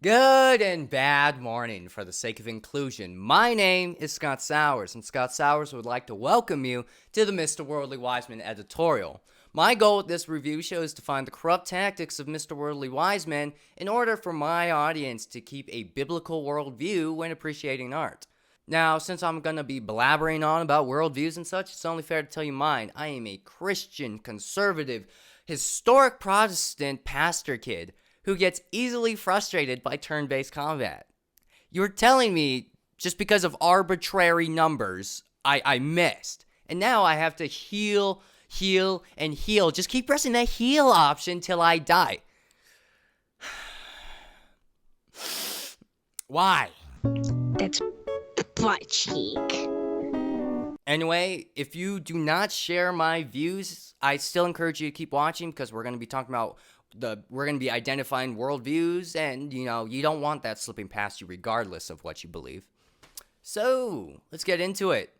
Good and bad morning for the sake of inclusion. My name is Scott Sowers, and Scott Sowers would like to welcome you to the Mr. Worldly Wiseman editorial. My goal with this review show is to find the corrupt tactics of Mr. Worldly Wiseman in order for my audience to keep a biblical worldview when appreciating art. Now, since I'm going to be blabbering on about worldviews and such, it's only fair to tell you mine. I am a Christian, conservative, historic Protestant pastor kid who gets easily frustrated by turn-based combat. You're telling me just because of arbitrary numbers, I missed. And now I have to heal, and heal. Just keep pressing that heal option till I die. Why? That's butt cheek. Anyway, if you do not share my views, I still encourage you to keep watching because we're going to be talking about we're going to be identifying worldviews, and, you don't want that slipping past you regardless of what you believe. So, let's get into it.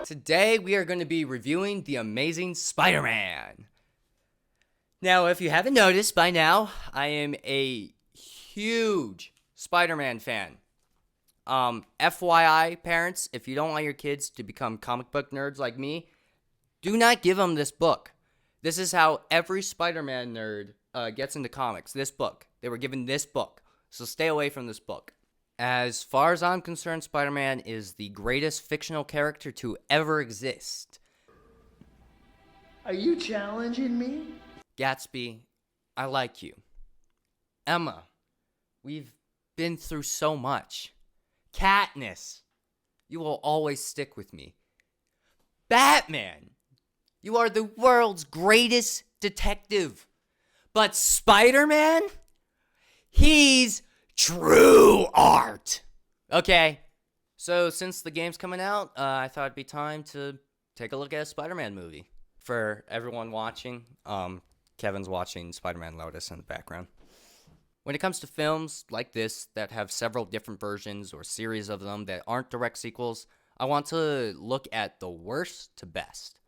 Today, we are going to be reviewing The Amazing Spider-Man. Now, if you haven't noticed by now, I am a huge Spider-Man fan. FYI, parents, if you don't want your kids to become comic book nerds like me, do not give them this book. This is how every Spider-Man nerd gets into comics. This book. They were given this book. So stay away from this book. As far as I'm concerned, Spider-Man is the greatest fictional character to ever exist. Are you challenging me? Gatsby, I like you. Emma, we've been through so much. Katniss, you will always stick with me. Batman, you are the world's greatest detective. But Spider-Man? He's true art. Okay, so since the game's coming out, I thought it'd be time to take a look at a Spider-Man movie. For everyone watching, Kevin's watching Spider-Man Lotus in the background. When it comes to films like this that have several different versions or series of them that aren't direct sequels, I want to look at the worst to best.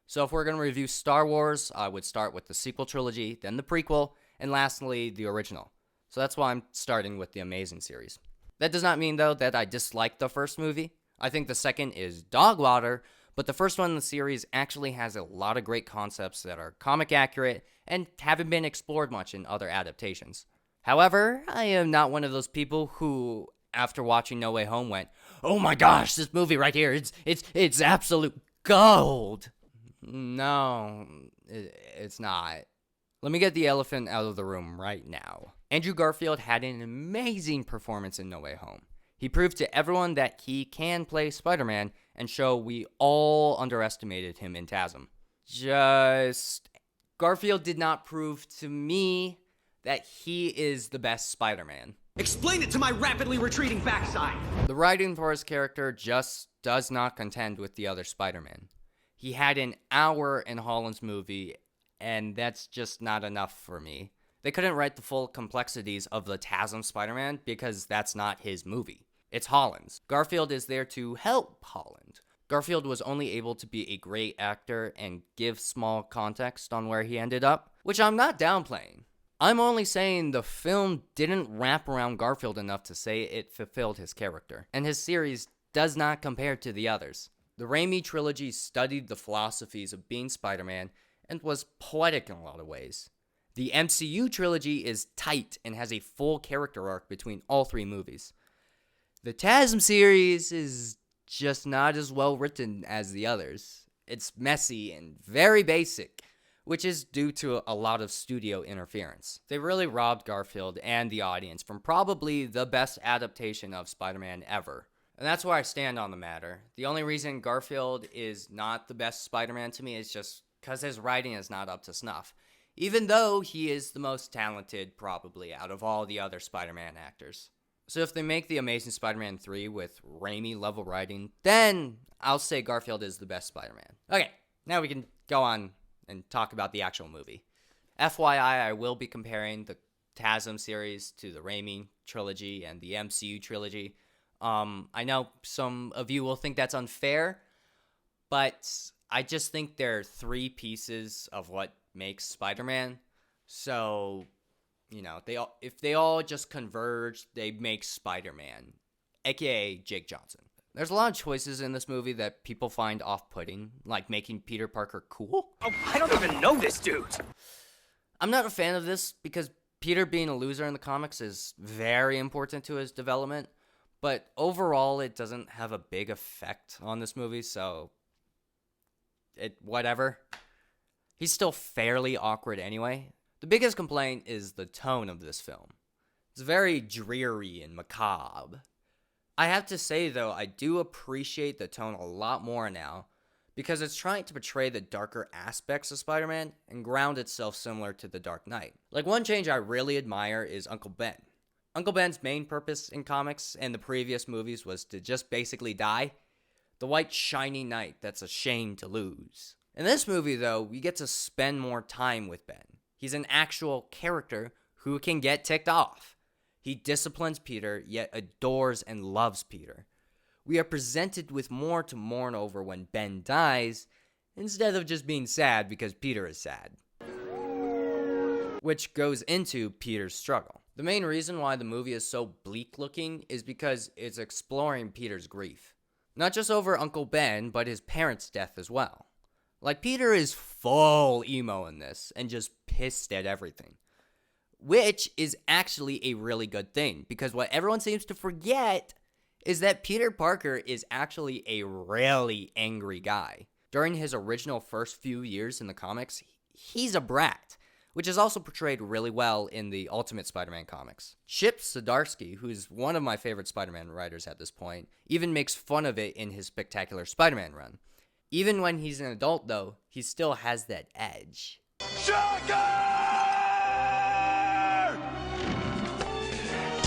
So if we're going to review Star Wars, I would start with the sequel trilogy, then the prequel, and lastly, the original. So that's why I'm starting with the Amazing series. That does not mean, though, that I dislike the first movie. I think the second is dog water, but the first one in the series actually has a lot of great concepts that are comic accurate and haven't been explored much in other adaptations. However, I am not one of those people who, after watching No Way Home, went, "Oh my gosh, this movie right here, it's absolute gold." No, it's not. Let me get the elephant out of the room right now. Andrew Garfield had an amazing performance in No Way Home. He proved to everyone that he can play Spider-Man and show we all underestimated him in TASM. Garfield did not prove to me that he is the best Spider-Man. Explain it to my rapidly retreating backside! The writing for his character just does not contend with the other Spider-Man. He had an hour in Holland's movie, and that's just not enough for me. They couldn't write the full complexities of the TASM Spider-Man because that's not his movie. It's Holland's. Garfield is there to help Holland. Garfield was only able to be a great actor and give small context on where he ended up, which I'm not downplaying. I'm only saying the film didn't wrap around Garfield enough to say it fulfilled his character, and his series does not compare to the others. The Raimi trilogy studied the philosophies of being Spider-Man and was poetic in a lot of ways. The MCU trilogy is tight and has a full character arc between all three movies. The TASM series is just not as well written as the others. It's messy and very basic, which is due to a lot of studio interference. They really robbed Garfield and the audience from probably the best adaptation of Spider-Man ever. And that's where I stand on the matter. The only reason Garfield is not the best Spider-Man to me is just because his writing is not up to snuff. Even though he is the most talented, probably, out of all the other Spider-Man actors. So if they make The Amazing Spider-Man 3 with Raimi-level writing, then I'll say Garfield is the best Spider-Man. Okay, now we can go on and talk about the actual movie. FYI, I will be comparing the TASM series to the Raimi trilogy and the MCU trilogy. I know some of you will think that's unfair, but I just think there are three pieces of what makes Spider-Man. So if they all just converge, they make Spider-Man, aka Jake Johnson. There's a lot of choices in this movie that people find off-putting, like making Peter Parker cool. Oh, I don't even know this dude. I'm not a fan of this because Peter being a loser in the comics is very important to his development, but overall it doesn't have a big effect on this movie, so whatever. He's still fairly awkward anyway. The biggest complaint is the tone of this film. It's very dreary and macabre. I have to say, though, I do appreciate the tone a lot more now because it's trying to portray the darker aspects of Spider-Man and ground itself similar to The Dark Knight. Like, one change I really admire is Uncle Ben. Uncle Ben's main purpose in comics and the previous movies was to just basically die. The white shiny knight that's a shame to lose. In this movie, though, we get to spend more time with Ben. He's an actual character who can get ticked off. He disciplines Peter, yet adores and loves Peter. We are presented with more to mourn over when Ben dies, instead of just being sad because Peter is sad. Which goes into Peter's struggle. The main reason why the movie is so bleak looking is because it's exploring Peter's grief. Not just over Uncle Ben, but his parents' death as well. Like, Peter is full emo in this, and just pissed at everything. Which is actually a really good thing, because what everyone seems to forget is that Peter Parker is actually a really angry guy. During his original first few years in the comics, he's a brat, which is also portrayed really well in the Ultimate Spider-Man comics. Chip Zdarsky, who's one of my favorite Spider-Man writers at this point, even makes fun of it in his Spectacular Spider-Man run. Even when he's an adult, though, he still has that edge. Shocker!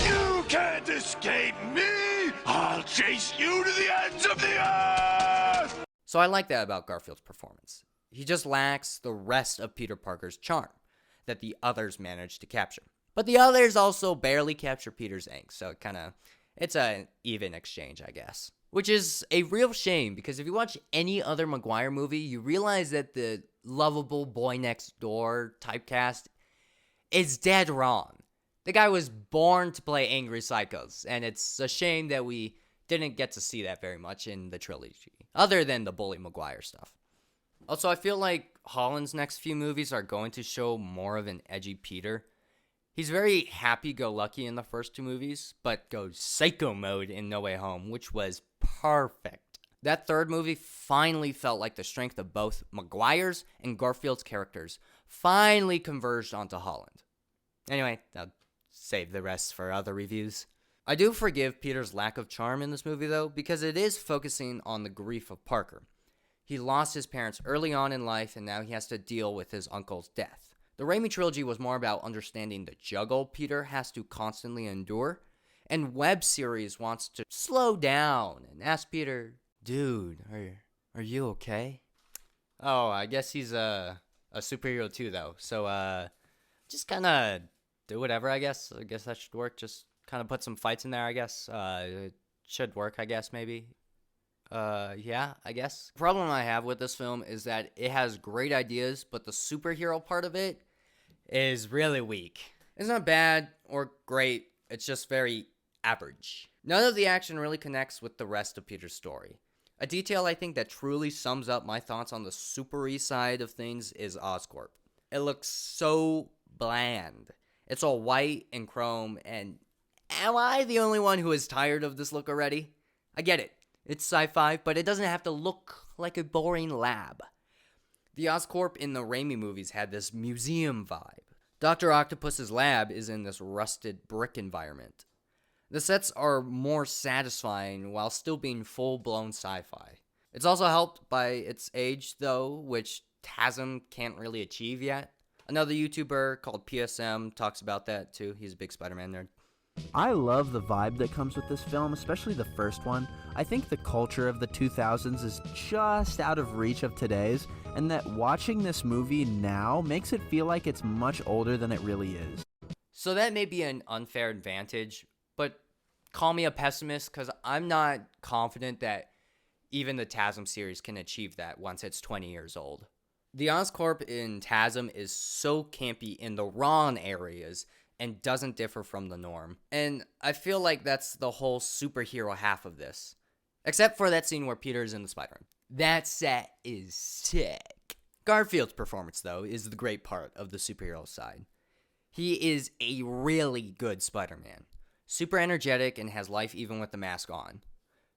You can't escape me! I'll chase you to the ends of the earth! So I like that about Garfield's performance. He just lacks the rest of Peter Parker's charm that the others managed to capture. But the others also barely capture Peter's angst, so it's an even exchange, I guess. Which is a real shame, because if you watch any other Maguire movie, you realize that the lovable boy next door typecast is dead wrong. The guy was born to play angry psychos, and it's a shame that we didn't get to see that very much in the trilogy, other than the Bully Maguire stuff. Also, I feel like Holland's next few movies are going to show more of an edgy Peter. He's very happy-go-lucky in the first two movies, but goes psycho mode in No Way Home, which was perfect. That third movie finally felt like the strength of both Maguire's and Garfield's characters finally converged onto Holland. Anyway, I'll save the rest for other reviews. I do forgive Peter's lack of charm in this movie, though, because it is focusing on the grief of Parker. He lost his parents early on in life, and now he has to deal with his uncle's death. The Raimi trilogy was more about understanding the juggle Peter has to constantly endure, and Web series wants to slow down and ask Peter, "Dude, are you okay?" Oh, I guess he's a superhero too, though. So just kind of do whatever. I guess that should work. Just kind of put some fights in there. I guess it should work. I guess maybe. Yeah, I guess. The problem I have with this film is that it has great ideas, but the superhero part of it is really weak. It's not bad or great, it's just very average. None of the action really connects with the rest of Peter's story. A detail I think that truly sums up my thoughts on the supery side of things is Oscorp. It looks so bland. It's all white and chrome, and am I the only one who is tired of this look already? I get it. It's sci-fi, but it doesn't have to look like a boring lab. The Oscorp in the Raimi movies had this museum vibe. Dr. Octopus's lab is in this rusted brick environment. The sets are more satisfying while still being full-blown sci-fi. It's also helped by its age, though, which TASM can't really achieve yet. Another YouTuber called PSM talks about that, too. He's a big Spider-Man nerd. I love the vibe that comes with this film, especially the first one. I think the culture of the 2000s is just out of reach of today's, and that watching this movie now makes it feel like it's much older than it really is. So that may be an unfair advantage, but call me a pessimist, because I'm not confident that even the TASM series can achieve that once it's 20 years old. The Oscorp in TASM is so campy in the wrong areas, and doesn't differ from the norm. And I feel like that's the whole superhero half of this. Except for that scene where Peter is in the Spider-Man. That set is sick. Garfield's performance, though, is the great part of the superhero side. He is a really good Spider-Man. Super energetic and has life even with the mask on.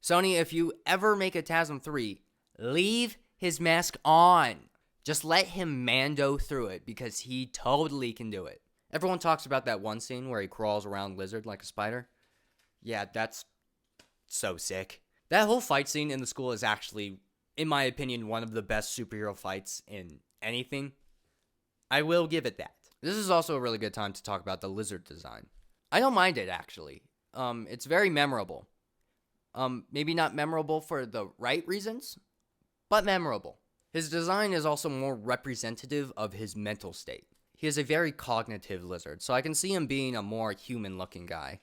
Sony, if you ever make a TASM 3, leave his mask on. Just let him Mando through it because he totally can do it. Everyone talks about that one scene where he crawls around Lizard like a spider. Yeah, that's so sick. That whole fight scene in the school is actually, in my opinion, one of the best superhero fights in anything. I will give it that. This is also a really good time to talk about the Lizard design. I don't mind it, actually. It's very memorable. Maybe not memorable for the right reasons, but memorable. His design is also more representative of his mental state. He is a very cognitive lizard, so I can see him being a more human-looking guy.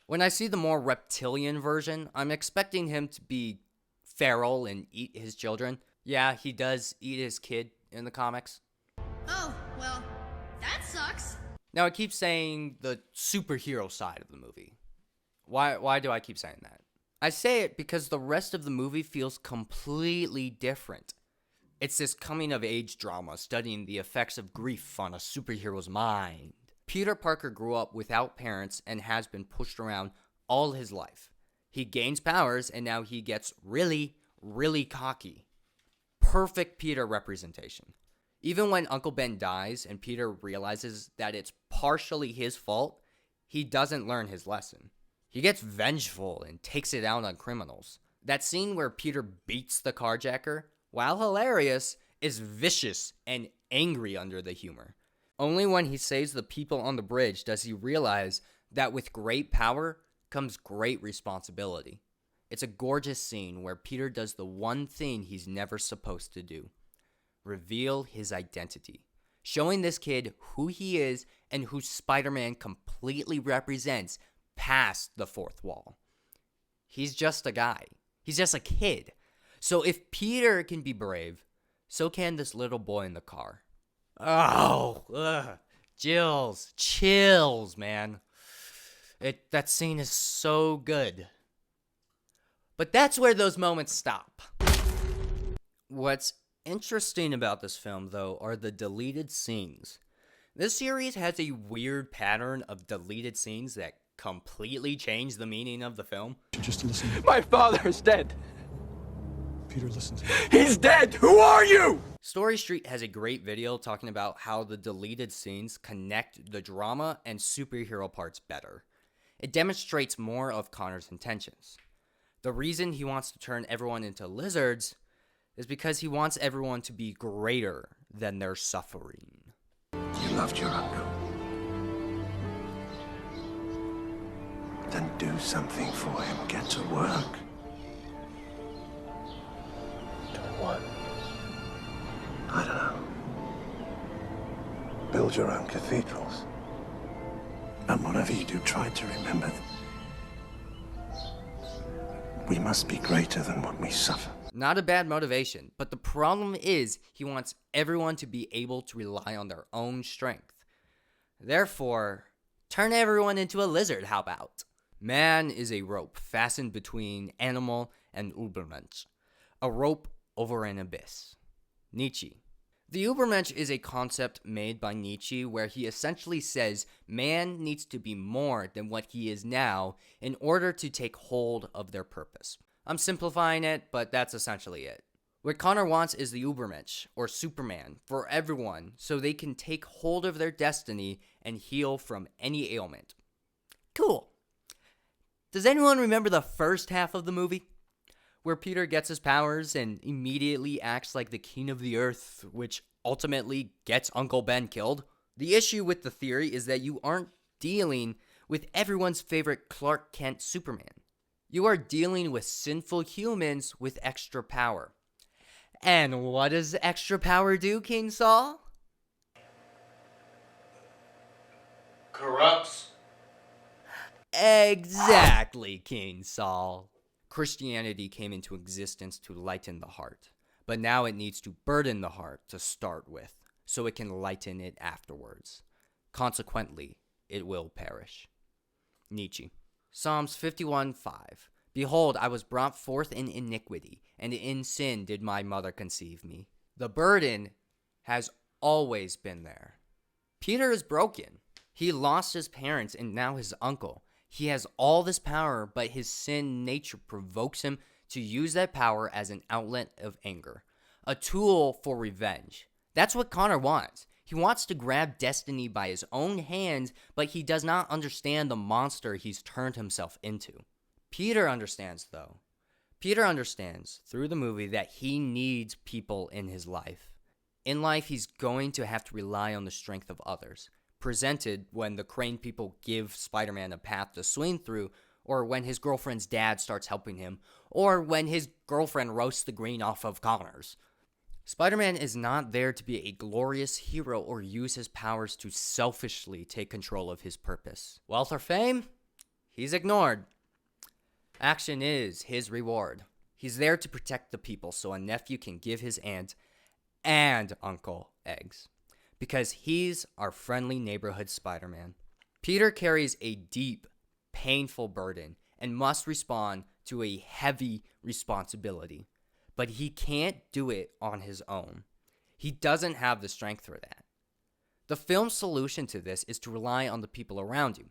When I see the more reptilian version, I'm expecting him to be feral and eat his children. Yeah, he does eat his kid in the comics. Oh, well, that sucks. Now, I keep saying the superhero side of the movie. Why do I keep saying that? I say it because the rest of the movie feels completely different. It's this coming-of-age drama studying the effects of grief on a superhero's mind. Peter Parker grew up without parents and has been pushed around all his life. He gains powers and now he gets really, really cocky. Perfect Peter representation. Even when Uncle Ben dies and Peter realizes that it's partially his fault, he doesn't learn his lesson. He gets vengeful and takes it out on criminals. That scene where Peter beats the carjacker, while hilarious, is vicious and angry under the humor. Only when he saves the people on the bridge does he realize that with great power comes great responsibility. It's a gorgeous scene where Peter does the one thing he's never supposed to do. Reveal his identity. Showing this kid who he is and who Spider-Man completely represents past the fourth wall. He's just a guy. He's just a kid. So if Peter can be brave, so can this little boy in the car. Oh, chills, man. That scene is so good. But that's where those moments stop. What's interesting about this film, though, are the deleted scenes. This series has a weird pattern of deleted scenes that completely change the meaning of the film. Just listen. My father is dead. Peter, listen to me. He's dead! Who are you? Story Street has a great video talking about how the deleted scenes connect the drama and superhero parts better. It demonstrates more of Connor's intentions. The reason he wants to turn everyone into lizards is because he wants everyone to be greater than their suffering. You loved your uncle. Then do something for him. Get to work. Doing what? I don't know. Build your own cathedrals. And whatever you do, try to remember we must be greater than what we suffer. Not a bad motivation, but the problem is he wants everyone to be able to rely on their own strength. Therefore, turn everyone into a lizard, how about? Man is a rope fastened between animal and Übermensch. A rope over an abyss. Nietzsche. The Übermensch is a concept made by Nietzsche where he essentially says man needs to be more than what he is now in order to take hold of their purpose. I'm simplifying it, but that's essentially it. What Connor wants is the Übermensch, or Superman, for everyone so they can take hold of their destiny and heal from any ailment. Cool. Does anyone remember the first half of the movie? Where Peter gets his powers and immediately acts like the king of the earth, which ultimately gets Uncle Ben killed? The issue with the theory is that you aren't dealing with everyone's favorite Clark Kent Superman. You are dealing with sinful humans with extra power. And what does extra power do, King Saul? Corrupts. Exactly, King Saul. Christianity came into existence to lighten the heart, but now it needs to burden the heart to start with, so it can lighten it afterwards. Consequently, it will perish. Nietzsche. Psalms 51:5. Behold, I was brought forth in iniquity, and in sin did my mother conceive me. The burden has always been there. Peter is broken. He lost his parents and now his uncle. He has all this power, but his sin nature provokes him to use that power as an outlet of anger, a tool for revenge. That's what Connor wants. He wants to grab destiny by his own hands, but he does not understand the monster he's turned himself into. Peter understands, though. Peter understands through the movie that he needs people in his life. In life, he's going to have to rely on the strength of others, presented when the Crane people give Spider-Man a path to swing through, or when his girlfriend's dad starts helping him, or when his girlfriend roasts the green off of Connors. Spider-Man is not there to be a glorious hero or use his powers to selfishly take control of his purpose. Wealth or fame? He's ignored. Action is his reward. He's there to protect the people so a nephew can give his aunt and uncle eggs. Because he's our friendly neighborhood Spider-Man. Peter carries a deep, painful burden and must respond to a heavy responsibility. But he can't do it on his own. He doesn't have the strength for that. The film's solution to this is to rely on the people around you.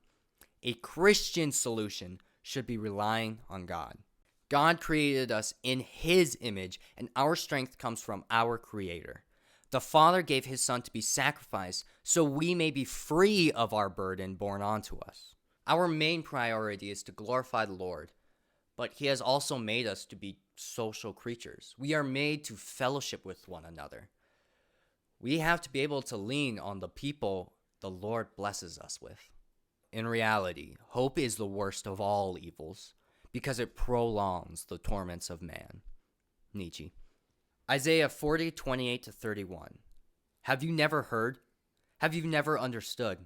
A Christian solution should be relying on God. God created us in his image, and our strength comes from our Creator. The Father gave his Son to be sacrificed so we may be free of our burden borne onto us. Our main priority is to glorify the Lord, but he has also made us to be social creatures. We are made to fellowship with one another. We have to be able to lean on the people the Lord blesses us with. In reality, hope is the worst of all evils because it prolongs the torments of man. Nietzsche. Isaiah 40:28-31. Have you never heard? Have you never understood?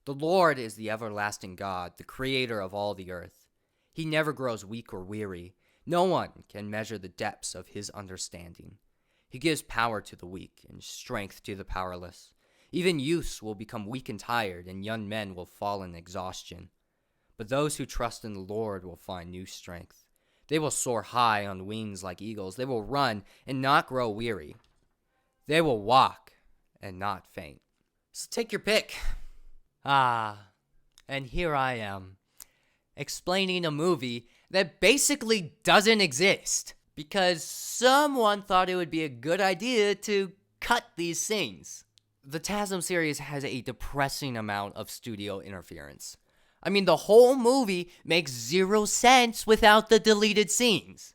The Lord is the everlasting God, the creator of all the earth. He never grows weak or weary. No one can measure the depths of his understanding. He gives power to the weak and strength to the powerless. Even youths will become weak and tired, and young men will fall in exhaustion. But those who trust in the Lord will find new strength. They will soar high on wings like eagles. They will run and not grow weary. They will walk and not faint. So take your pick. And here I am, explaining a movie that basically doesn't exist because someone thought it would be a good idea to cut these scenes. The TASM series has a depressing amount of studio interference. I mean, the whole movie makes 0 sense without the deleted scenes.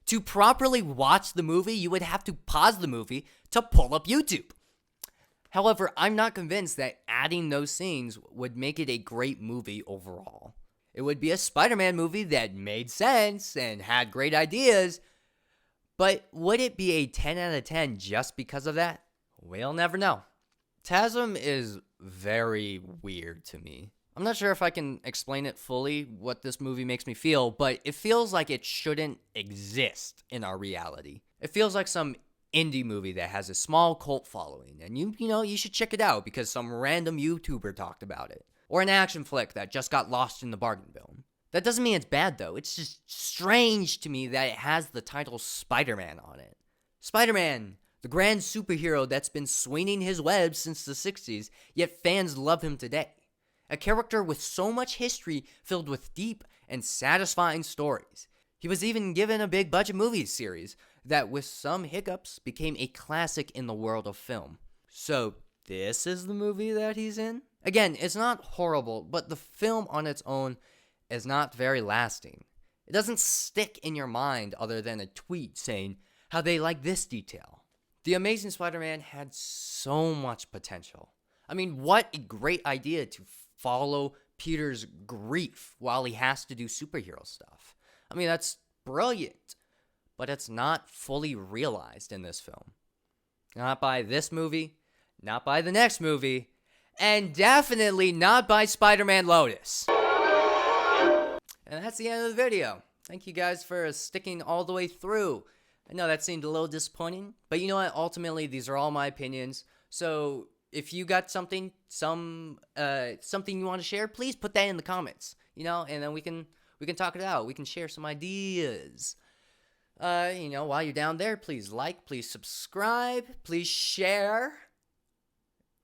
To properly watch the movie, you would have to pause the movie to pull up YouTube. However, I'm not convinced that adding those scenes would make it a great movie overall. It would be a Spider-Man movie that made sense and had great ideas, but would it be a 10 out of 10 just because of that? We'll never know. TASM is very weird to me. I'm not sure if I can explain it fully, what this movie makes me feel, but it feels like it shouldn't exist in our reality. It feels like some indie movie that has a small cult following, and you should check it out because some random YouTuber talked about it. Or an action flick that just got lost in the bargain bin. That doesn't mean it's bad, though. It's just strange to me that it has the title Spider-Man on it. Spider-Man, the grand superhero that's been swinging his webs since the 60s, yet fans love him today. A character with so much history filled with deep and satisfying stories. He was even given a big budget movie series that, with some hiccups, became a classic in the world of film. So, this is the movie that he's in? Again, it's not horrible, but the film on its own is not very lasting. It doesn't stick in your mind other than a tweet saying how they like this detail. The Amazing Spider-Man had so much potential. I mean, what a great idea to follow Peter's grief while he has to do superhero stuff. I mean, that's brilliant, but it's not fully realized in this film. Not by this movie, not by the next movie, and definitely not by Spider-Man Lotus. And that's the end of the video. Thank you guys for sticking all the way through. I know that seemed a little disappointing, but you know what? Ultimately, these are all my opinions. So if you got something something you want to share, please put that in the comments, and then we can talk it out. We can share some ideas. While you're down there, please like, please subscribe, please share.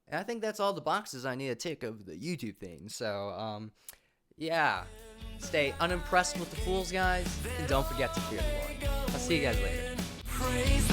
And I think that's all the boxes I need to tick of the YouTube thing. So, yeah. Stay unimpressed with the fools, guys, and don't forget to fear the Lord. I'll see you guys later.